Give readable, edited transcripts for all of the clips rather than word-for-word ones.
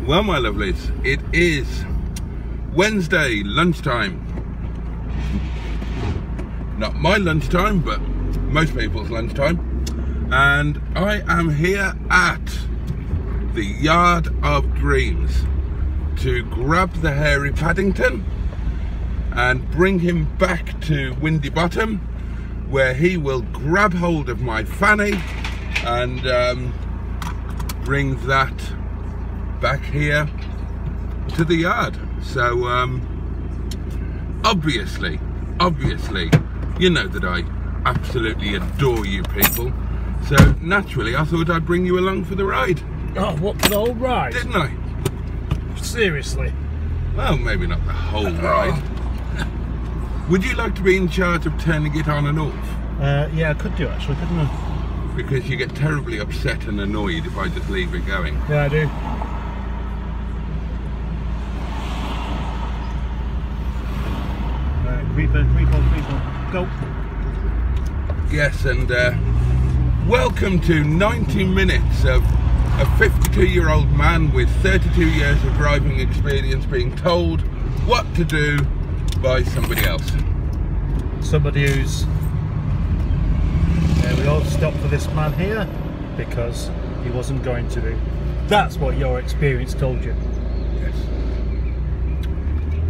Well, my lovelies, it is Wednesday lunchtime. Not my lunchtime, but most people's lunchtime. And I am here at the Yard of Dreams to grab the hairy Paddington and bring him back to Windy Bottom, where he will grab hold of my fanny and bring that back here to the yard. So obviously, you know that I absolutely adore you people. So naturally, I thought I'd bring you along for the ride. Oh, what, the whole ride? Didn't I? Seriously? Well, maybe not the whole ride. Would you like to be in charge of turning it on and off? Yeah, I could do actually, couldn't I? Because you get terribly upset and annoyed if I just leave it going. Yeah, I do. Creeper, go. Yes, and welcome to 90 minutes of a 52-year-old man with 32 years of driving experience being told what to do by somebody else. Somebody who's... we all stopped for this man here because he wasn't going to do. That's what your experience told you. Yes.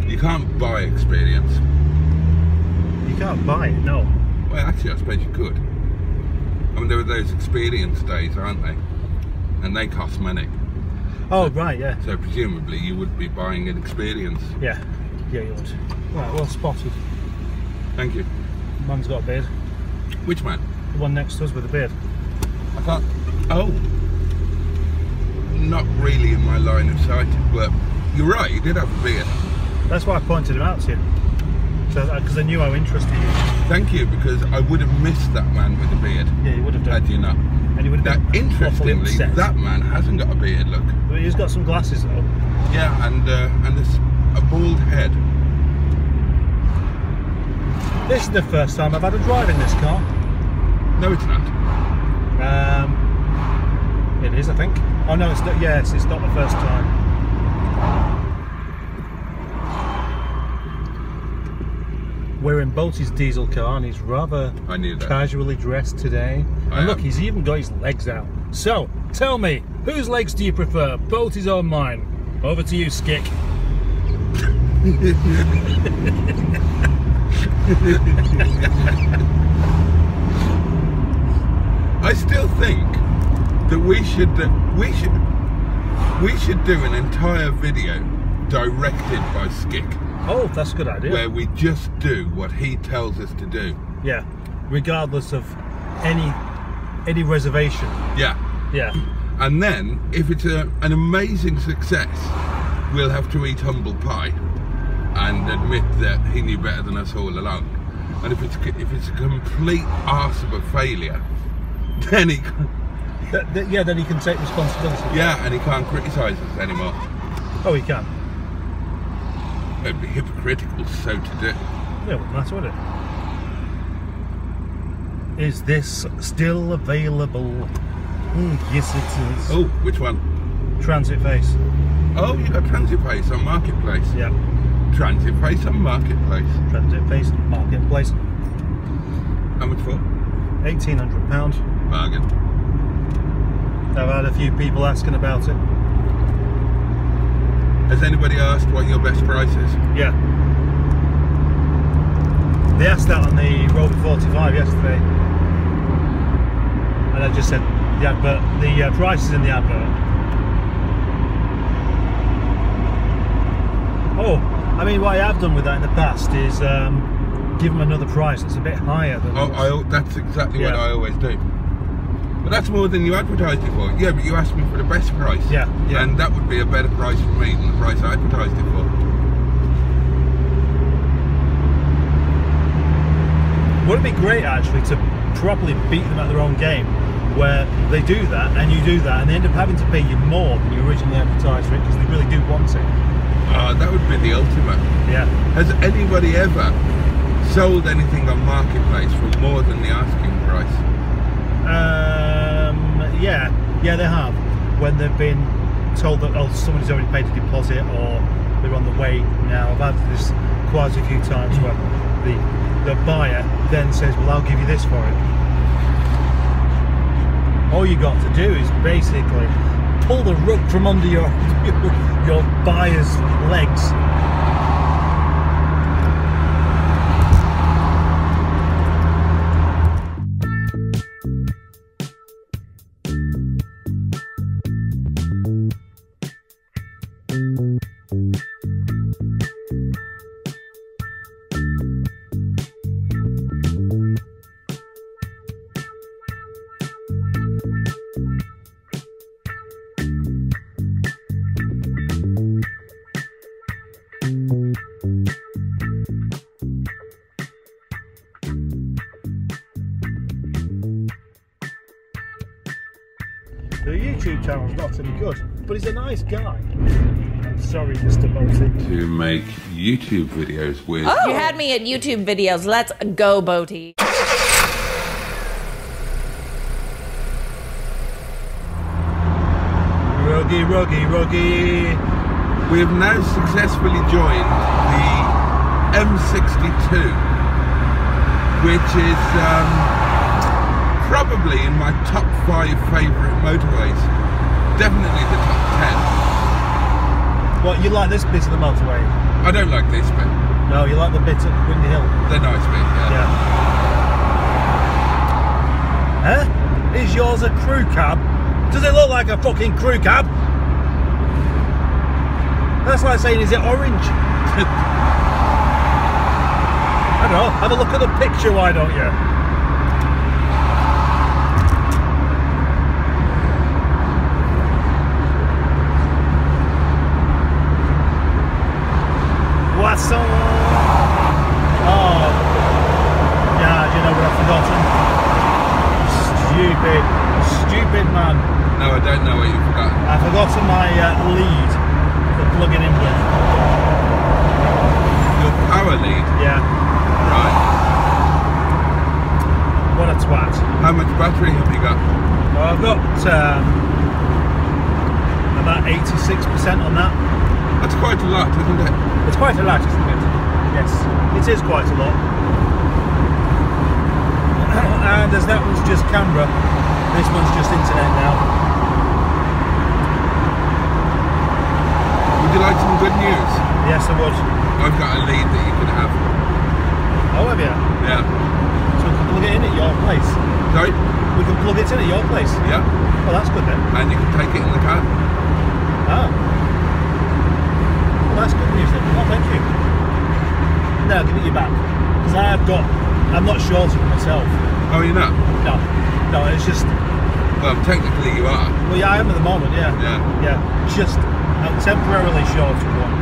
You can't buy experience. You can't buy it, no. Well, actually, I suppose you could. I mean, there are those experience days, aren't they? And they cost money. Oh, so, right, yeah. So presumably you would be buying an experience. Yeah, yeah, you would. Right, well spotted. Thank you. Man's got a beard. Which man? The one next to us with a beard. I can't... Oh. Not really in my line of sight, but you're right, he did have a beard. That's why I pointed him out to you. Because I knew how interested you were. Thank you, because I would have missed that man with a beard. Yeah, you would have done. Had you not. And he would have now, interestingly, that man hasn't got a beard, look. But he's got some glasses though. Yeah, and there's a bald head. This is the first time I've had a drive in this car. No, it's not. It is, I think. Oh no, it's not. Yes, it's not the first time. We're in Boaty's diesel car and he's rather casually dressed today. And look, he's even got his legs out. So, tell me, whose legs do you prefer, Boaty's or mine? Over to you, Skick. I still think that we should do an entire video directed by Skick. Oh, that's a good idea. Where we just do what he tells us to do. Yeah, regardless of any reservation. Yeah. Yeah. And then, if it's an amazing success, we'll have to eat humble pie and admit that he knew better than us all along. And if it's a complete arse of a failure, then he then he can take responsibility. Yeah, and he can't criticise us anymore. Oh, he can. It'd be hypocritical so to do. Yeah, wouldn't matter, would it? Is this still available? Yes, it is. Oh, which one? Transit Face. Oh, you got Transit Face on Marketplace. Yeah. Transit Face on Marketplace. Transit Face Marketplace. How much for? £1,800. Bargain. I've had a few people asking about it. Has anybody asked what your best price is? Yeah. They asked that on the Rover 45 yesterday. And I just said the advert, the price is in the advert. Oh, I mean, what I have done with that in the past is give them another price that's a bit higher than that's exactly what I always do. But that's more than you advertised it for. Yeah, but you asked me for the best price. Yeah, yeah. And that would be a better price for me than the price I advertised it for. Wouldn't it be great actually to properly beat them at their own game, where they do that and you do that and they end up having to pay you more than you originally advertised for it because they really do want it. That would be the ultimate. Yeah. Has anybody ever sold anything on Marketplace for more than the asking price? Yeah, they have. When they've been told that somebody's already paid a deposit or they're on the way now. I've had this quite a few times where the buyer then says, well, I'll give you this for it. All you got to do is basically pull the rug from under your buyer's legs. The YouTube channel's not any good, but he's a nice guy. I'm sorry, Mr. Boaty. To make YouTube videos with... Oh, you had me at YouTube videos. Let's go, Boaty. Ruggy, ruggy, ruggy. We have now successfully joined the M62, which is probably in my top 5 favourite motorways. Definitely the top 10. What, you like this bit of the motorway? I don't like this bit. No, you like the bit at Windy Hill? The nice bit, yeah. Huh? Is yours a crew cab? Does it look like a fucking crew cab? That's like saying, is it orange? I don't know, have a look at the picture, why don't you? What's on? Oh, yeah, do you know what I've forgotten? Stupid man. No, I don't know what you've forgotten. I've forgotten my lead for plugging in with. Your power lead? Yeah. Right. What a twat. How much battery have you got? Well, I've got about 86% on that. That's quite a lot, isn't it? It's quite a lot, isn't it? Yes, it is quite a lot. And as that one's just camera, this one's just internet now. Would you like some good news? Yes, I would. I've got a lead that you can have. Oh, have you? Yeah. So we can plug it in at your place? Sorry? We can plug it in at your place? Yeah. Well, that's good then. And you can take it in the car. Ah. Well, that's good news then. Oh, thank you. No, I'll give it you back. Because I'm not shorting myself. Oh, you're not? No, it's just... Well, technically you are. Well, yeah, I am at the moment, yeah. Yeah. Yeah, just I'm temporarily short of one.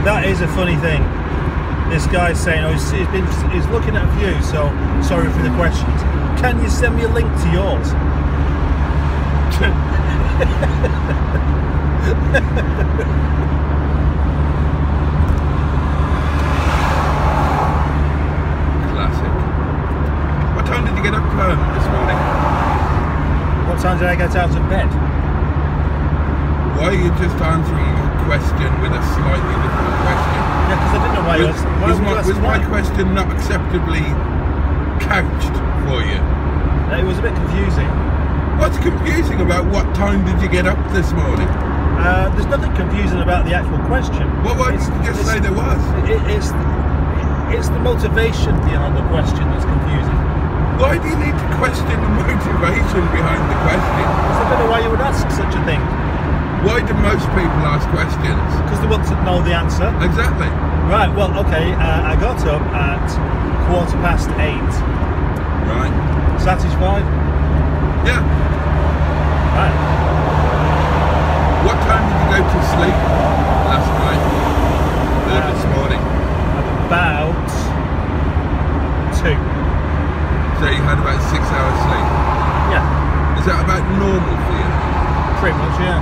That is a funny thing. This guy's saying, oh, he's looking at a few, so sorry for the questions. Can you send me a link to yours? Classic. What time did you get up this morning? What time did I get out of bed? Why are you just answering a question with a slightly different question? Yeah, because I didn't know why you asked. Was my question not acceptably couched for you? It was a bit confusing. What's confusing about what time did you get up this morning? There's nothing confusing about the actual question. Well, why did you just say there was? It's the motivation behind the question that's confusing. Why do you need to question the motivation behind the question? Because I don't know why you would ask such a thing. Why do most people ask questions? Because they want to know the answer. Exactly. Right, well, okay, I got up at 8:15. Right. Satisfied? Yeah. Right. What time did you go to sleep last night? Or this morning? About 2. So you had about 6 hours sleep? Yeah. Is that about normal for you? Pretty much, yeah.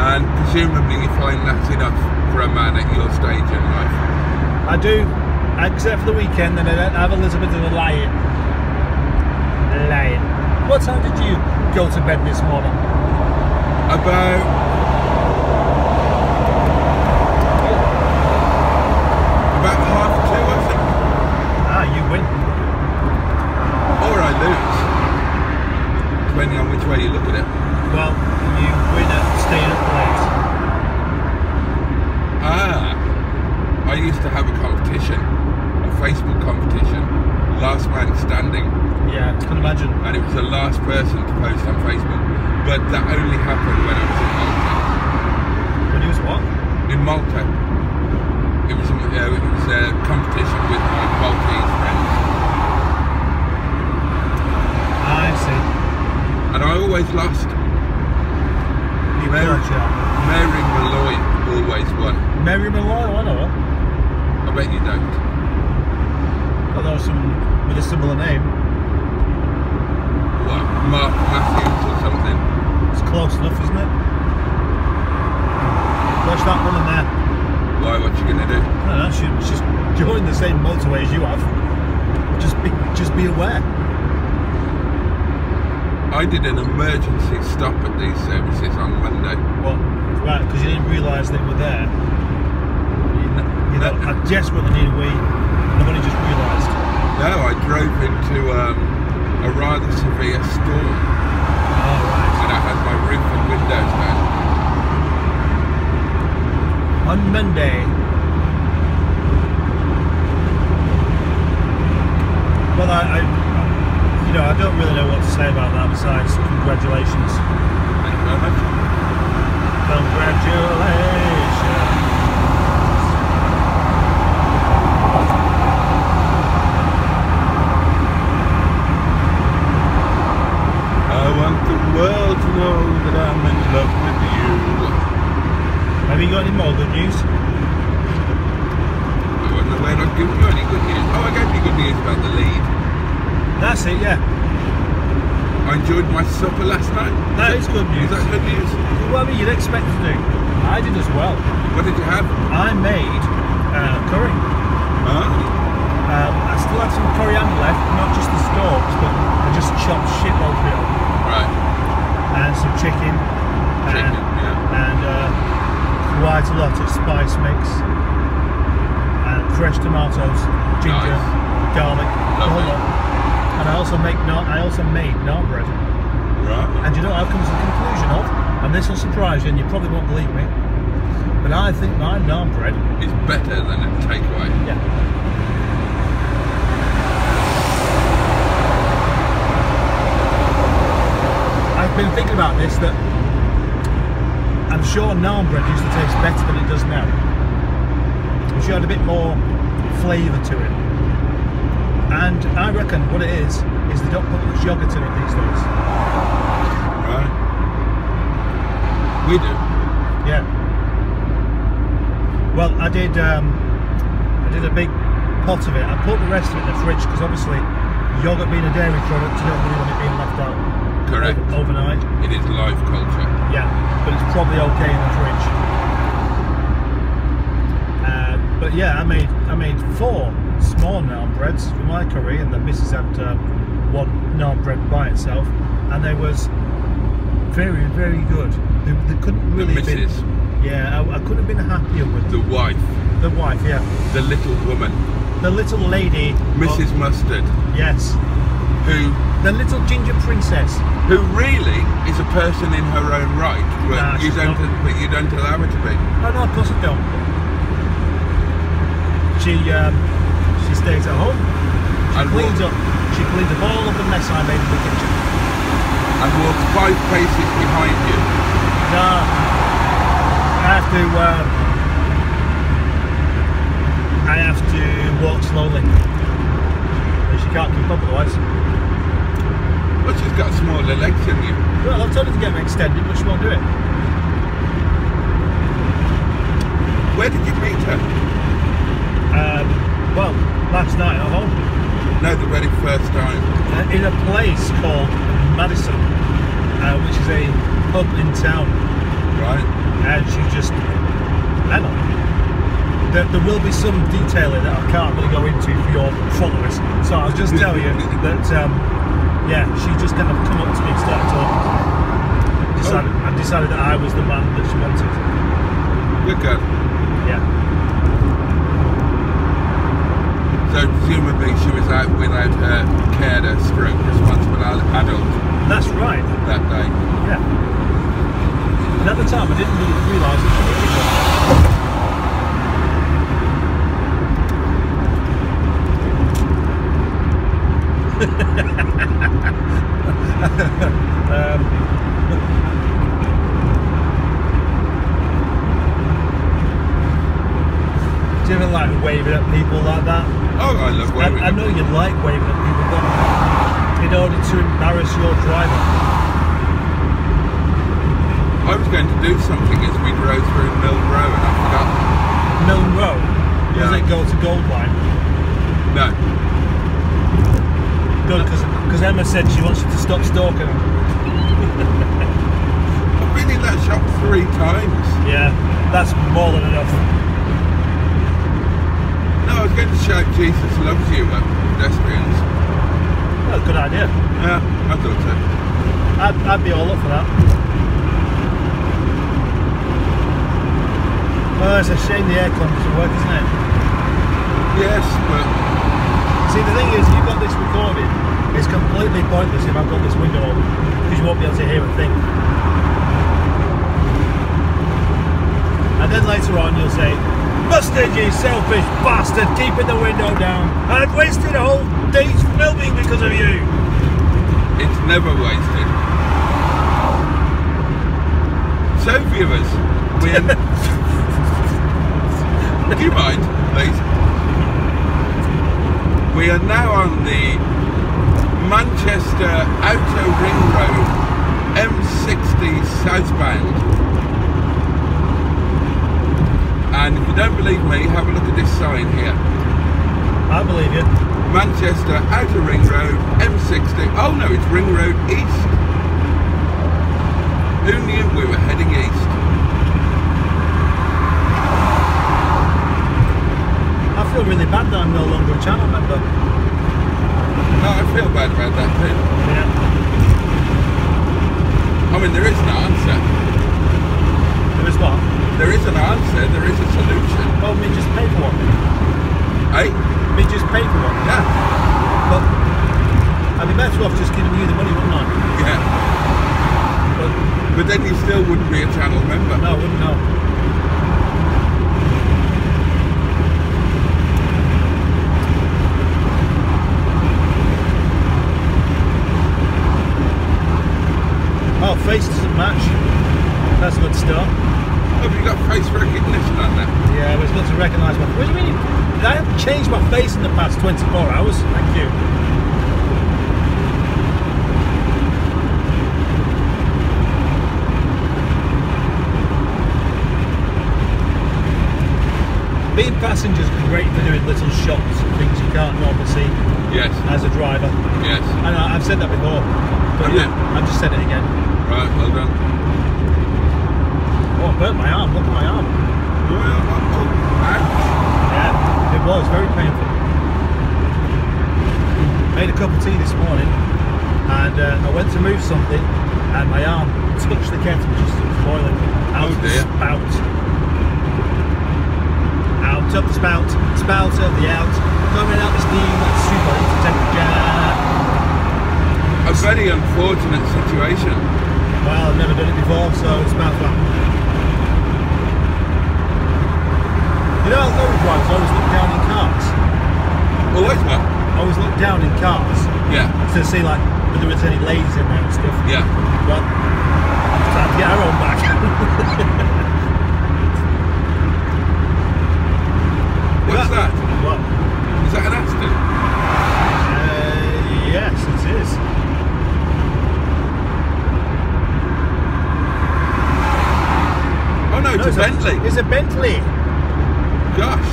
And presumably you find that's enough for a man at your stage in life? I do, except for the weekend, and I don't have a little bit of a lie-in. lying. What time did you go to bed this morning? About 2:30, I think. Ah, you win. Or I lose, depending on which way you look at it. Well, you win at staying up late. I used to have a competition, a Facebook competition, last man standing. Yeah, I can imagine. And it was the last person to post on Facebook. But that only happened when I was in Malta. When you was what? In Malta. It was a competition with my Maltese friends. I see. And I always lost. Mary Malloy always won. Mary Malloy, I know her. I bet you don't. Well, there was some with a similar name. What? Mark Matthews or something? It's close enough, isn't it? Watch that woman there. Why? What you gonna do? I don't know, she's joined the same motorway as you have. Just be aware. I did an emergency stop at these services on Monday. What? Right, because you didn't realise they were there. You know, I desperately need a wee. I've only just realised. No, I drove into a rather severe storm. Oh, right. And I had my roof and windows down. On Monday. Well, I don't really know what to say about that besides congratulations. Thank you very much. Congratulations. I want the world to know that I'm in love with you. Have you got any more good news? I wasn't aware I'd given you any good news. Oh, I gave you good news about the lead. That's it, yeah. I enjoyed my supper last night. That is good news. Is that good news? Well, I mean, you'd expect to do. I did as well. What did you have? I made curry. I still had some coriander left, not just the stalks, but I just chopped shitloads of it up. Right. And some chicken. And quite a lot of spice mix. And fresh tomatoes, ginger, garlic, the whole lot. And I also made naan bread. Right. And you know what I've come to the conclusion of? And this will surprise you, and you probably won't believe me, but I think my naan bread is better than a takeaway. Yeah. I've been thinking about this, that I'm sure naan bread used to taste better than it does now. I'm sure it had a bit more flavour to it. And I reckon what it is they don't put much yogurt in it these days. Right. We do. Yeah. Well, I did a big pot of it. I put the rest of it in the fridge because obviously yogurt being a dairy product, you don't really want it being left out. Correct. Overnight. It is live culture. Yeah, but it's probably okay in the fridge. But yeah, I made 4 small naan breads for my curry, and the missus had one naan bread by itself, and they was very, very good. They couldn't really the missus. Yeah, I couldn't have been happier with the wife. The wife, yeah. The little woman. The little lady. Mrs. Mustard. Yes. Who? The little ginger princess. Who really is a person in her own right, but you don't allow her to be. Oh no, of course I don't. She stays at home. She cleans up all of the mess I made in the kitchen. And walks 5 paces behind you. No, I have to walk slowly. She can't keep up otherwise. Well, she's got smaller legs than you. Well, I've told her to get them extended, but she won't do it. Where did you meet her? Well, last night at home. No, the very first time. In a place called Madison, which is a pub in town. Right. And she just, hang on. There will be some detail in that I can't really go into for your followers. So I'll just tell you that Yeah, she just kind of come up to me and started talking. I decided that I was the man that she wanted. Good girl. Yeah. So presumably she was out without her carer stroke responsible adult. That's right. That day. Yeah. And at the time I didn't really realise that she needed one. Do you ever like waving at people like that? Oh, I love waving. I know you like waving at people, but in order to embarrass your driver. I was going to do something as we drove through Milnrow and I forgot. Milnrow? Yeah. Does it go to Goldline? No. Good, because Emma said she wants you to stop stalking her. I've been in that shop 3 times. Yeah, that's more than enough. No, I was going to shout Jesus loves you at pedestrians. Well, good idea. Yeah, I thought so. I'd be all up for that. Well, it's a shame the aircon doesn't work, isn't it? Yes, but... See, the thing is, you've got this recorded. It's completely pointless if I've got this window open, because you won't be able to hear a thing. And then later on you'll say, Mustard, you selfish bastard, keeping the window down. I've wasted a whole day's filming because of you. It's never wasted. So viewers, do you mind, please? We are now on the Manchester Outer Ring Road M60 southbound. And if you don't believe me, have a look at this sign here. I believe you. Manchester Outer Ring Road M60. Oh no, it's Ring Road East. Who knew we were heading east? I feel really bad that I'm no longer a channel member. No, I feel bad about that too. Yeah. I mean, there is an answer. There is what? There is an answer, there is a solution. Oh, me just pay for one. Hey? Me just pay for one. Yeah. But I'd be better off just giving you the money, wouldn't I? Yeah. But then you still wouldn't be a channel member. No, I wouldn't know. Oh, face doesn't match. That's a good start. Have you got face recognition on that? Yeah, but it's got to recognise my... What do you mean? I haven't changed my face in the past 24 hours. Thank you. Being passenger's great for doing little shots and things you can't normally see. Yes. As a driver. Yes. And I've said that before. But Have you? I've just said it again. Right, well done. Oh, I burnt my arm. Look at my arm. Yeah, it was very painful. Made a cup of tea this morning, and I went to move something, and my arm touched the kettle just as it was boiling. Out of the spout. Out of the spout. Spout of the out. Coming out the steam. That's super temperature. A very unfortunate situation. Well, I've never done it before, so it's about to happen. You know, lorry drivers always look down in cars. Always what? Always look down in cars. Yeah. To see like whether there's any ladies in there and stuff. Yeah. Well, it's time to get our own back. What's that? What? Is that an accident? Yes, it is. Oh no, it's a Bentley. It's a Bentley. Gosh.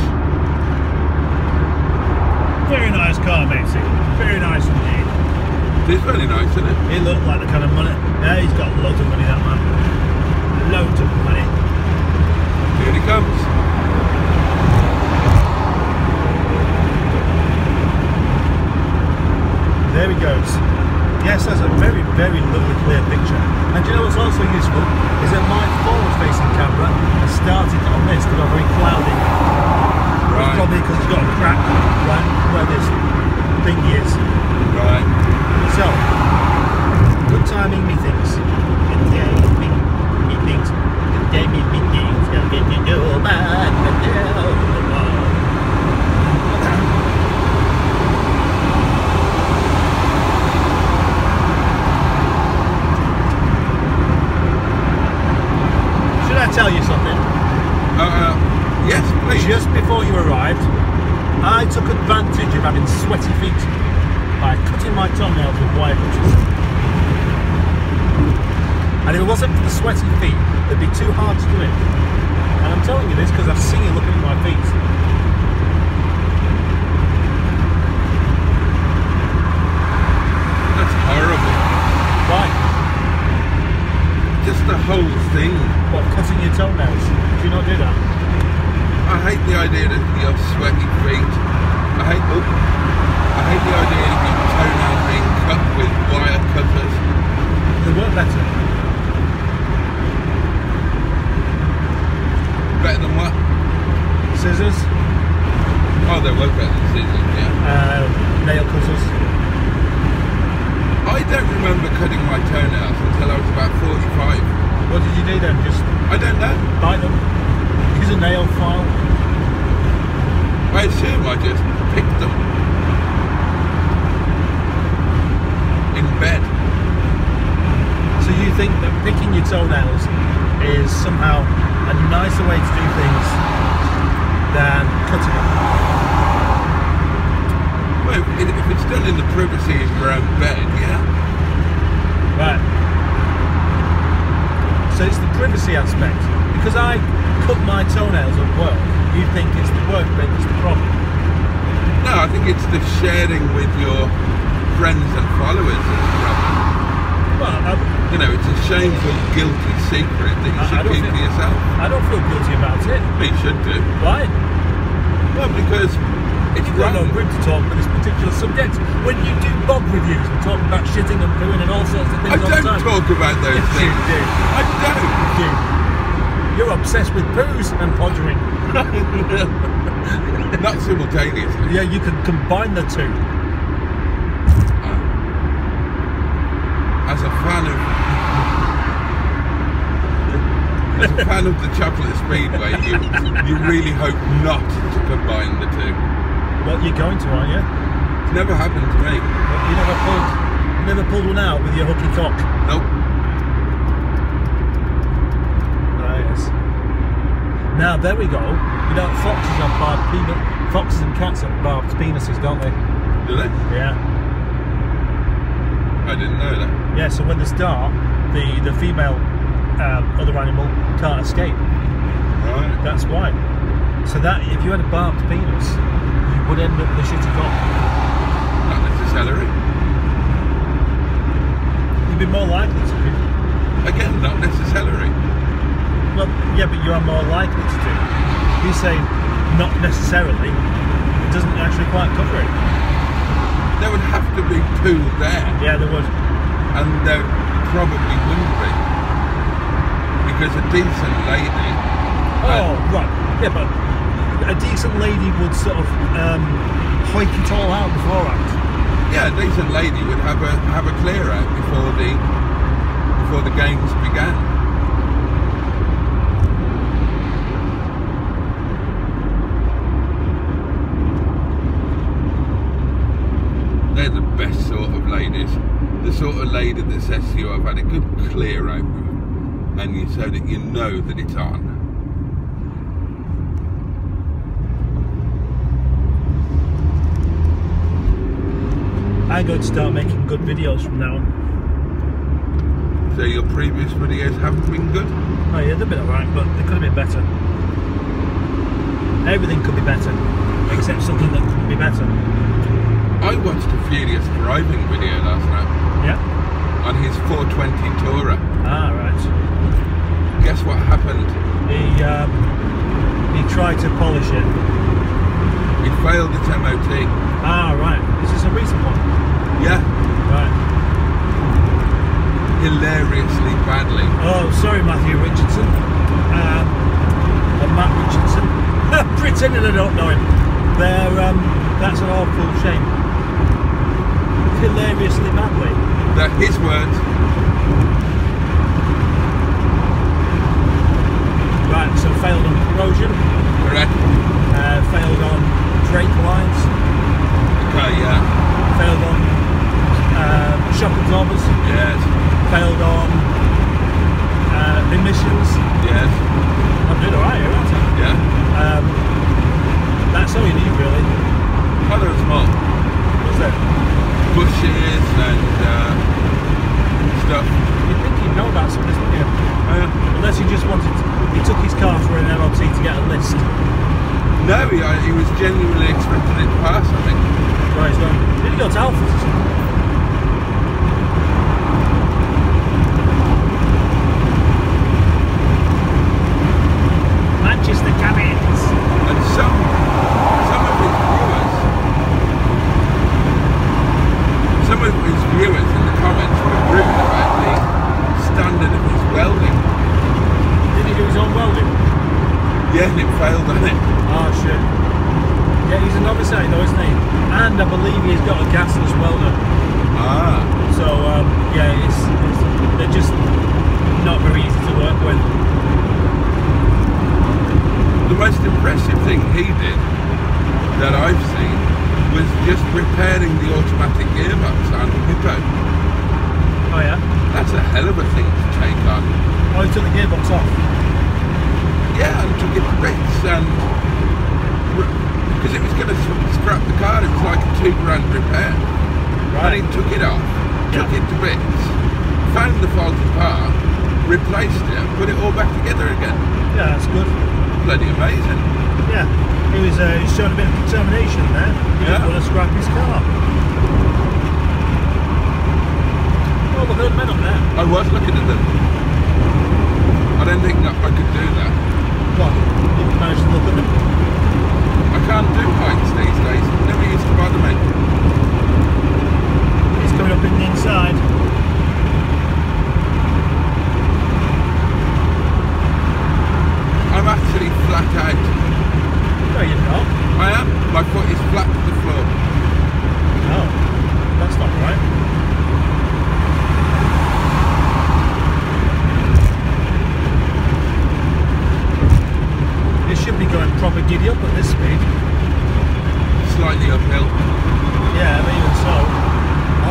Very nice car, matey. Very nice indeed. It is very nice, isn't it? He looked like the kind of money. Yeah, he's got loads of money, that man. Loads of money. Here he comes. There he goes. Yes, that's a very, very lovely clear picture. And do you know what's also useful? Is that my forward-facing camera has started on this to go very cloudy. Right. Probably because it's got a crack right where this thing is. Right. So, good timing meetings. Good timing meetings. Good timing meetings. Gonna get you know man. Should I tell you something? Yes, please. Just before you arrived, I took advantage of having sweaty feet by cutting my toenails with wire cutters. And if it wasn't for the sweaty feet, it'd be too hard to do it. And I'm telling you this because I've seen you looking at my feet. That's horrible. Why? Just the whole thing. What, cutting your toenails? Do you not do that? I hate the idea of your sweaty feet. I hate the idea of your toenails being cut with wire cutters. They work better. Better than what? Scissors? Oh, they work better than scissors, yeah. Nail cutters? I don't remember cutting my toenails until I was about 45. What did you do then? Just... I don't know. Bite them? Use a nail file? I assume I just picked them. In bed. So you think that picking your toenails is somehow a nicer way to do things than cutting them? Well, if it's done in the privacy of your own bed, yeah. Right. So it's the privacy aspect. Because I cut my toenails at work, you think it's the work bit that's the problem? No, I think it's the sharing with your friends and followers that's the problem. Well, you know, it's a shameful, guilty secret that you should keep to yourself. I don't feel guilty about it. You should do. Why? Well, because it's got no room to talk about this particular subject. When you do Bob reviews and talk about shitting and pooing and all sorts of things all the time. I don't talk about those things. You do. I don't. You do. You're obsessed with poos and podgering. Not simultaneously. Yeah, you can combine the two. As a fan of the chocolate speedway, you really hope not to combine the two. Well, you're going to, aren't you? It's never happened to me. Well, you never pulled one out with your hooky cock? Nope. Yes. Now there we go. You know, foxes have barbed penis. Foxes and cats have barbed penises, don't they? Do they? Yeah. I didn't know that. Yeah. So when they start, the female other animal can't escape. Right. That's why. So that if you had a barbed penis, you would end up with a shitty cock. Not necessarily. You'd be more likely to. Again, not necessarily. Well, yeah, but you are more likely to do. You say not necessarily, it doesn't actually quite cover it. There would have to be two there. Yeah, there would. And there probably wouldn't be. Because a decent lady... Oh, right. Yeah, but a decent lady would sort of hoik it all out beforehand. Yeah, a decent lady would have a clear out before the games began. They're the best sort of ladies. The sort of lady that says to you, I've had a good clear out, and you so that you know that it's on. I'm going to start making good videos from now on. So your previous videos haven't been good? Oh yeah, they've been alright, but they could have been better. Everything could be better, except something that could be better. I watched a Furious driving video last night. Yeah? On his 420 Tourer. Ah, right. Guess what happened? He tried to polish it. It failed its MOT. Ah, right. Is this a recent one? Yeah. Right. hilariously badly. Oh, sorry, Matthew Richardson. Or Matt Richardson. Pretending I don't know him. That's an awful shame. Hilariously badly. They're his words. Right, so failed on corrosion. Correct. Failed on brake lines. Okay, yeah. Failed on shock absorbers. Yes. Failed on emissions. Yes. I'm doing alright here, aren't I? Yeah. That's all you need, really. Oh, there was more. What's that? Bushes and stuff. You'd think you'd know about some of this, wouldn't you? Unless he just wanted to, he took his car for an MOT to get a list. No, he was genuinely expecting it to pass, I think. Right, he's going, did he go to Alpha or something? Manchester cabins. And some of his viewers in the comments were rude about the standard of his welding. Did he do his own welding? Yeah, and it failed on it. Oh shit. Yeah, he's a novice at it though, isn't he? And I believe he's got a gasless welder. Ah. So yeah, they're just not very easy to work with. The most impressive thing he did that I've seen was just repairing the automatic gearbox on Hippo. Oh yeah? That's a hell of a thing to take on. Oh, he took the gearbox off? Yeah, and took it to bits, and because it was going to scrap the car, it was like a £2 grand repair. Right. And he took it off, took it to bits, found the faulty part, replaced it, and put it all back together again. Yeah, that's good. Bloody amazing. Yeah, he was showing a bit of determination there. He didn't want to scrap his car. Oh, look at the men up there. I was looking at them. I don't think that I could do that. What? You managed to look at them? I can't do heights these days. It never used to bother me. He's coming up in the inside. I'm actually flat out. No, you're not. I am. My foot is flat to the floor. No, that's not right. It should be going proper giddy up at this speed. Slightly uphill. Yeah, but even so.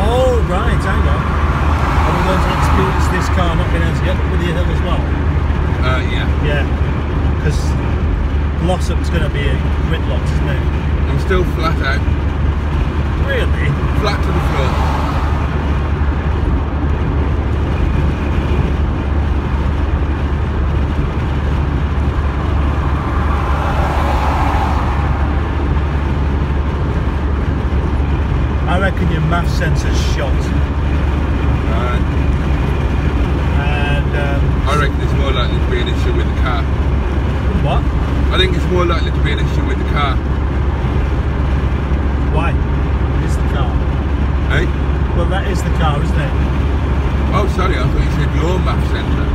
Oh, right, hang on. Are we going to experience this car not being able to get up with the hill as well? Yeah. Yeah, because Glossop's going to be a gridlock, isn't it? I'm still flat out. Really? Flat to the floor. I reckon your math sensor's shot. Right. And I reckon it's more likely to be an issue with the car. what? I think it's more likely to be an issue with the car. Why? It's the car. Eh? Well, that is the car, isn't it? Oh, sorry, I thought you said your math centre.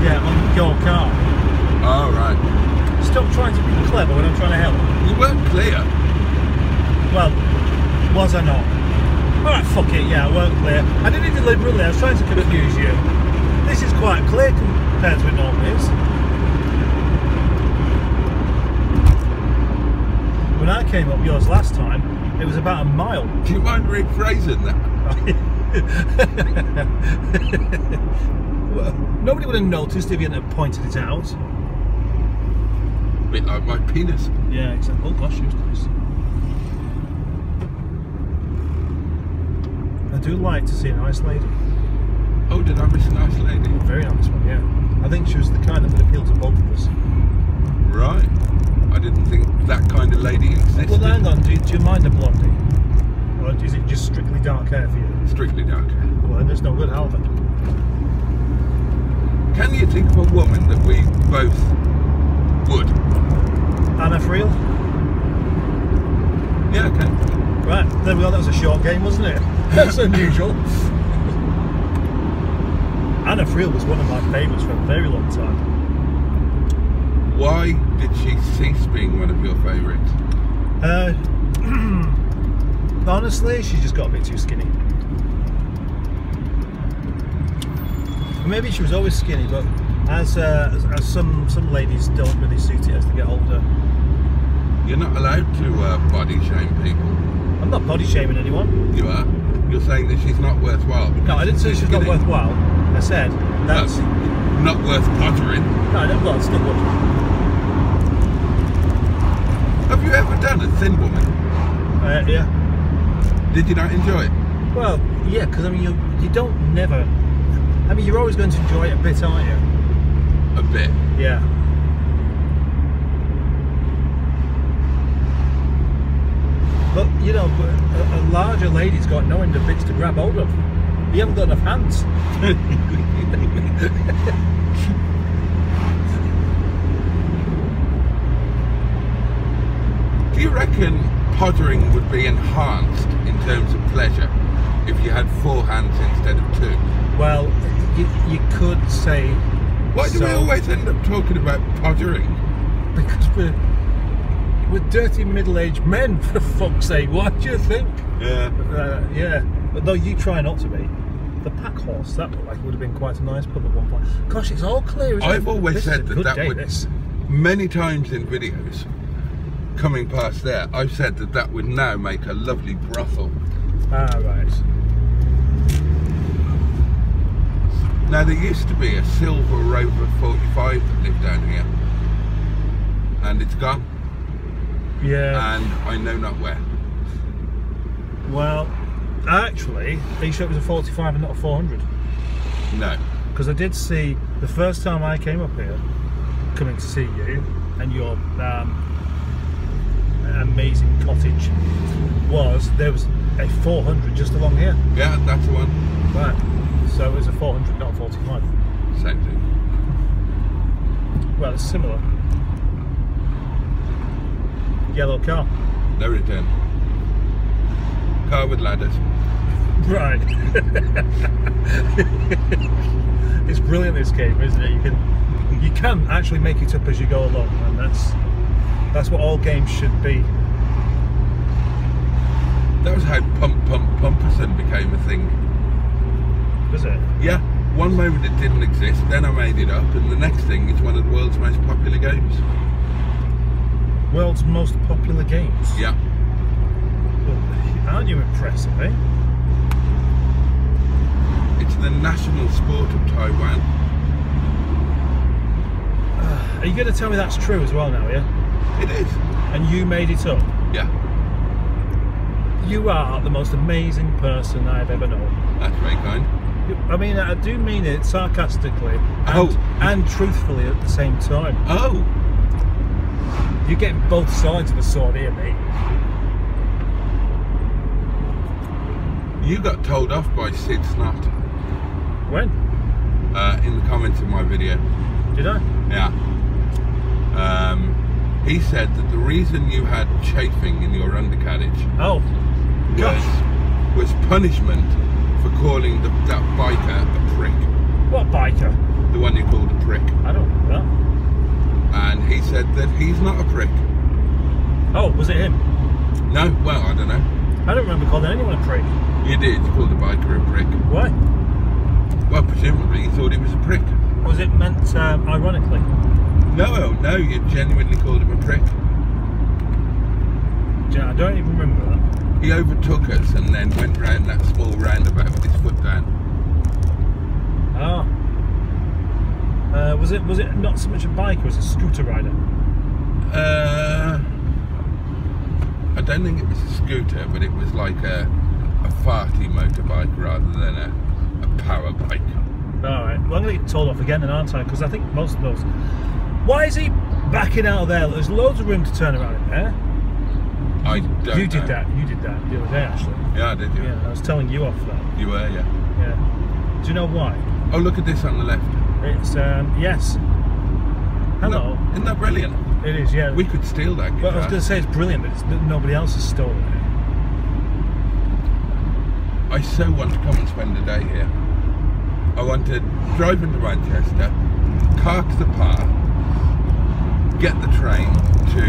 Yeah, on your car. Oh, right. Stop trying to be clever when I'm trying to help. You weren't clear. Well, was I not? Alright, fuck it, yeah, I weren't clear. I did it deliberately, I was trying to confuse you. This is quite clear compared to what it normally is. When I came up yours last time, it was about a mile. Do you mind rephrasing that? Well, nobody would have noticed if you hadn't pointed it out. A bit like my penis. Yeah, exactly. Oh gosh, it was nice. I do like to see a nice lady. Oh, did I miss a nice lady? A very nice one, yeah. I think she was the kind that would appeal to both of us. Right. I didn't think that kind of lady existed. Well, hang on, do you mind a blondie? Or is it just strictly dark hair for you? Strictly dark hair. Well, then there's no good, Halvard. Can you think of a woman that we both would? Anna Friel? Yeah, okay. Right, there we go, that was a short game, wasn't it? That's unusual. Anna Friel was one of my favourites for a very long time. Why did she cease being one of your favourites? Honestly, she just got a bit too skinny. Maybe she was always skinny, but as some ladies don't really suit it as they get older. You're not allowed to body shame people. I'm not body shaming anyone. You are. You're saying that she's not worthwhile. No, I didn't say she's not worthwhile. I said that's not worth pottering. No, well, it's not good. Have you ever done a thin woman? Yeah. Did you not enjoy it? Well, yeah, because I mean, you don't never. I mean, you're always going to enjoy it a bit, aren't you? A bit. Yeah. But you know, a larger lady's got no end of bits to grab hold of. You haven't got enough hands. Do you reckon pottering would be enhanced in terms of pleasure if you had 4 hands instead of 2? Well, you could say. Why do we always end up talking about pottering? Because we're dirty middle-aged men, for fuck's sake. What do you think? Yeah. Yeah. But though you try not to be. The pack horse, that looked like it would have been quite a nice pub at one point. Gosh, it's all clear, isn't it? I've always said that day, would, many times in videos, coming past there, I've said that would now make a lovely brothel. Ah, right. Now, there used to be a silver Rover 45 that lived down here, and it's gone. Yeah. And I know not where. Well, actually, are you sure it was a 45 and not a 400? No. Because I did see, the first time I came up here, coming to see you, and your amazing cottage, there was a 400 just along here. Yeah, that's the one. Right. So it was a 400, not a 45. Same thing. Well, it's similar. Yellow car. No return. Car with ladders. Right. It's brilliant, this game, isn't it? You can actually make it up as you go along, and that's what all games should be. That was how Pumperson became a thing. Was it? Yeah. One moment it didn't exist, then I made it up, and the next thing it's one of the world's most popular games. World's most popular games? Yeah. Well, aren't you impressive, eh? It's the national sport of Taiwan. Are you going to tell me that's true as well now, yeah? It is. And you made it up? Yeah. You are the most amazing person I've ever known. That's very kind. I mean, I do mean it sarcastically and truthfully at the same time. Oh. You're getting both sides of the sword here, mate. You got told off by Sid Snot. When? In the comments of my video. Did I? Yeah. He said that the reason you had chafing in your undercarriage was punishment for calling that biker a prick. What biker? The one you called a prick. I don't know that. And he said that he's not a prick. Oh, was it him? No, well, I don't know. I don't remember calling anyone a prick. You did, you called the biker a prick. Why? Well, presumably you thought he was a prick. Was it meant ironically? No, you genuinely called him a prick. I don't even remember that. He overtook us and then went round that small roundabout with his foot down. Ah. Was it not so much a biker as a scooter rider? I don't think it was a scooter, but it was like a farty motorbike rather than a power bike. Alright, well I'm going to get told off again then, aren't I? Because I think most of those... Why is he backing out of there? There's loads of room to turn around in there. I don't know. You did that the other day, actually. Yeah, did you? Yeah, I was telling you off that. You were, yeah. Yeah. Do you know why? Oh, look at this on the left. It's, yes. Hello. Isn't that brilliant? It is, yeah. We could steal that guitar. Well, I was going to say it's brilliant, but nobody else has stolen it. I so want to come and spend a day here. I want to drive into Manchester, park the park, get the train to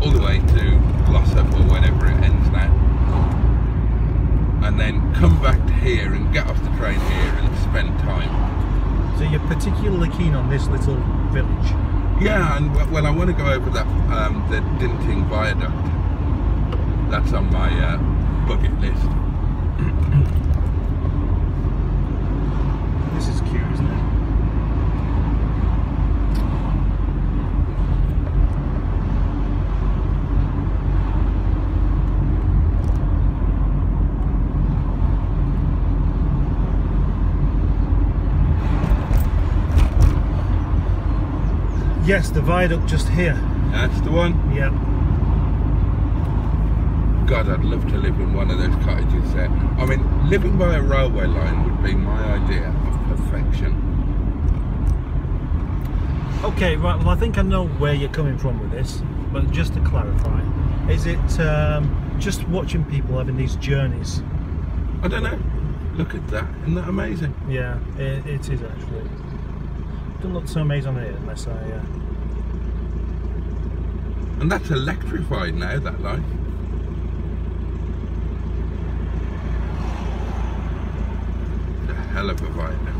all the way to Glossop or wherever it ends now, and then come back to here and get off the train here and spend time. So you're particularly keen on this little village? Yeah, and well, I want to go over that the Dinting Viaduct. That's on my bucket list. This is cute, isn't it? Yes, the viaduct just here. That's the one? Yeah. God, I'd love to live in one of those cottages there. I mean, living by a railway line would be my idea of perfection. Okay, right, well I think I know where you're coming from with this, but just to clarify, is it just watching people having these journeys? I don't know. Look at that. Isn't that amazing? Yeah, it is actually. Doesn't look so amazing on here unless I... And that's electrified now, that line. It's a hell of a viaduct.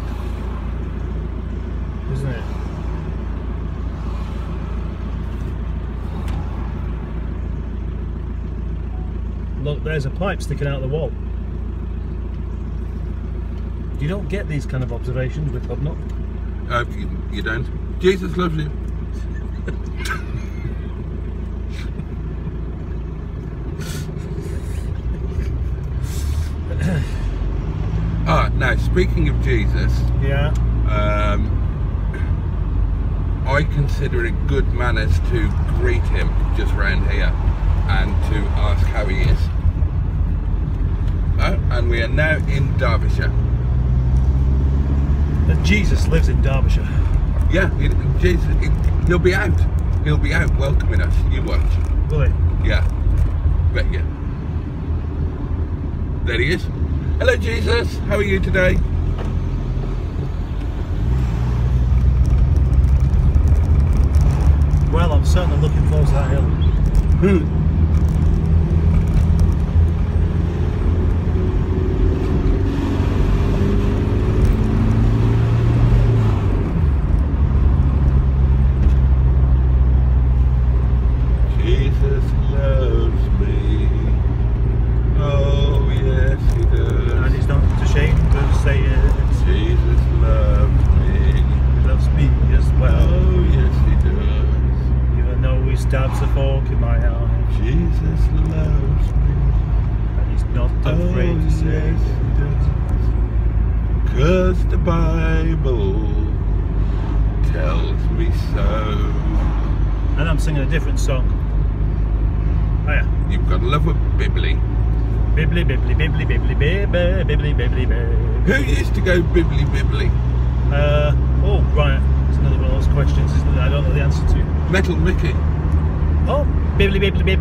Isn't it? Look, there's a pipe sticking out of the wall. You don't get these kind of observations with Hubnut. You don't? Jesus loves you. Now speaking of Jesus, yeah, I consider it good manners to greet him just round here and to ask how he is. And we are now in Derbyshire. Jesus lives in Derbyshire. Yeah, Jesus, he'll be out. He'll be out welcoming us. You watch. Will he? Yeah, bet you. There he is. Hello, Jesus. How are you today? Well, I'm certainly looking forward to that hill. Stabs a fork in my eye. Jesus loves me, and he's not afraid to say it. 'Cause the Bible tells me so. And I'm singing a different song. Oh yeah. You've got to love a bibbly. Bibbly, bibbly, bibbly, bibbly, bibbly, bibbly, bibbly, bibbly. Who used to go bibbly, bibbly? Oh, right. It's another one of those questions, isn't it? I don't know the answer to. Metal Mickey. Oh, bibbly, bibbly, bib.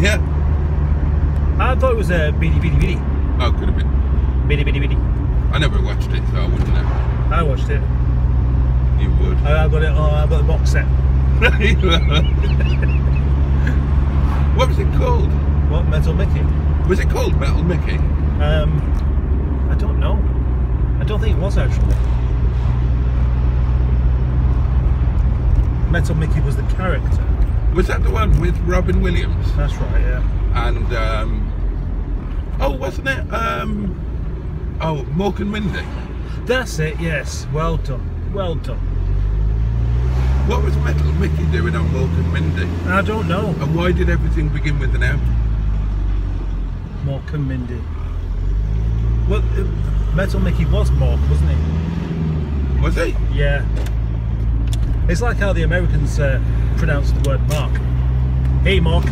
Yeah. I thought it was a biddy, biddy, biddy. Oh, could have been. Biddy, biddy, biddy. I never watched it, so I wouldn't know. I watched it. You would. I got it. Oh, I got the box set. What was it called? What, Metal Mickey? Was it called Metal Mickey? I don't know. I don't think it was actually. Metal Mickey was the character. Was that the one with Robin Williams? That's right, yeah. And oh, wasn't it? Oh, Mork and Mindy. That's it. Yes. Well done. Well done. What was Metal Mickey doing on Mork and Mindy? I don't know. And why did everything begin with an M? Mork and Mindy. Well, Metal Mickey was Mork, wasn't he? Was he? Yeah. It's like how the Americans pronounce the word Mark. Hey, Mark.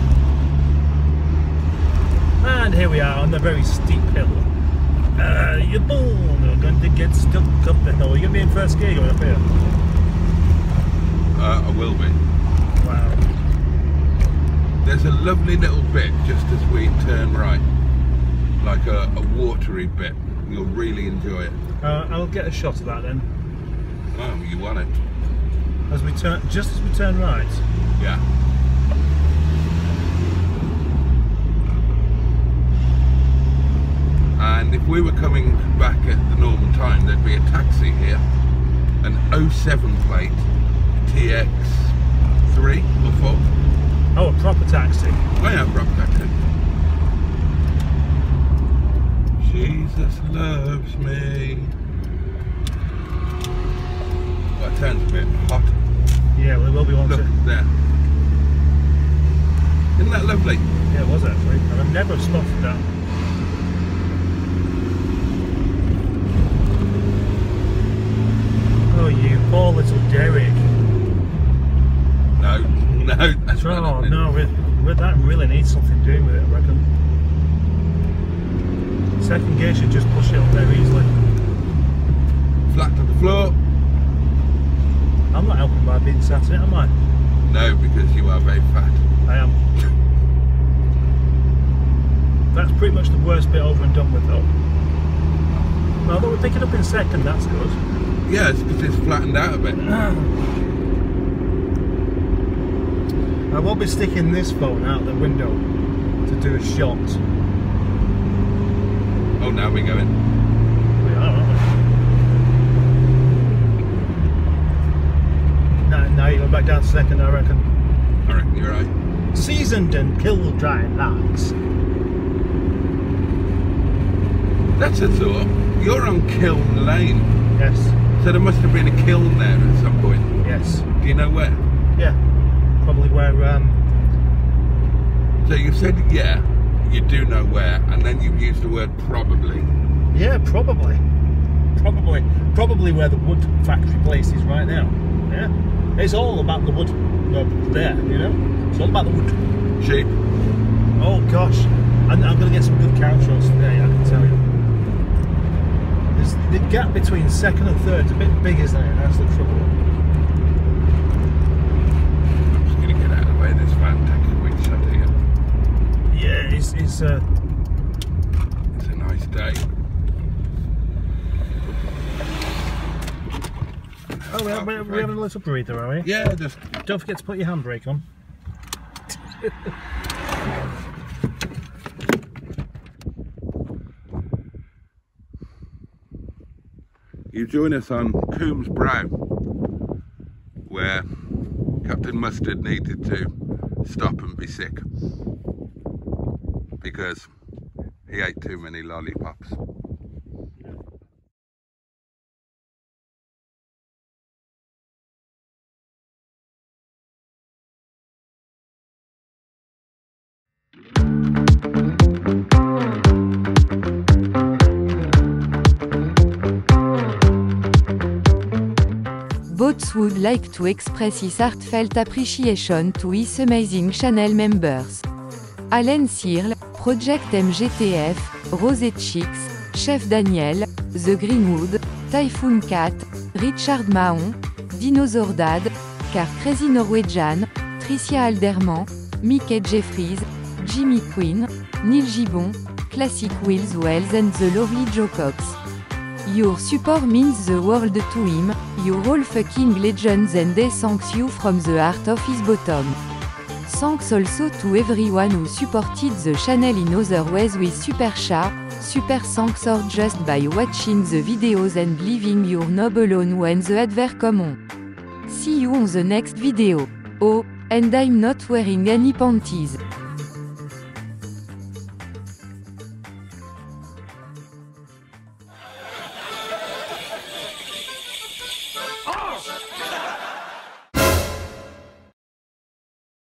And here we are on the very steep hill. You're going to get stuck up the hill. You're going to be in first gear going up here. I will be. Wow. There's a lovely little bit just as we turn right. Like a watery bit. You'll really enjoy it. I'll get a shot of that then. Oh, you want it? As we turn, just as we turn right. Yeah. And if we were coming back at the normal time, there'd be a taxi here, an 07 plate TX3 or 4. Oh, a proper taxi. Oh yeah, proper taxi. Jesus loves me. Well, it turns a bit hot. Yeah, well, it will be one. Look there. Isn't that lovely? Yeah, it was actually. And I've never spotted that. Oh, you poor little Derek. No, that's right. Oh, no, that really needs something doing with it, I reckon. Second gear should just push it up there easily. Flat to the floor. I'm not helping by being sat in it, am I? No, because you are very fat. I am. That's pretty much the worst bit over and done with though. Well, though we're picking up in second, that's good. Yeah, it's because it's flattened out a bit. I will be sticking this phone out the window to do a shot. Oh, now we're going. We are, aren't we? Now you go back down to second, I reckon. I reckon you're right. Seasoned and kill-dry lads. That's a thought. You're on Kiln Lane. Yes. So there must have been a kiln there at some point. Yes. Do you know where? Yeah. Probably where. So you said yeah, you do know where, and then you used the word probably. Yeah, probably. Probably where the wood factory place is right now. Yeah. It's all about the wood there, you know? It's all about the wood. Sheep. Oh gosh. I'm going to get some good cow shots today, I can tell you. The gap between second and third is a bit big, isn't it? That's the trouble. I'm just going to get out of the way of this van, take a quick shot here. Yeah, it's a nice day. Oh, we're having a little breather, are we? Yeah, just... Don't forget to put your handbrake on. You join us on Coombs Brow, where Captain Mustard needed to stop and be sick because he ate too many lollipops. Boats would like to express his heartfelt appreciation to his amazing channel members. Alan Searle, Project MGF, Rosé Chicks, Chef Daniel, The Greenwood, Typhoon Cat, Richard Mahon, Dinosaur Dad, Car Crazy Norwegian, Tricia Alderman, Mickey Jeffries, Jimmy Quinn, Neil Gibbon, Classic Wheels Wells and the lovely Joe Cox. Your support means the world to him, you're all fucking legends and he thanks you from the heart of his bottom. Thanks also to everyone who supported the channel in other ways with super chat, super thanks or just by watching the videos and leaving your knob alone when the advert come on. See you on the next video. Oh, and I'm not wearing any panties.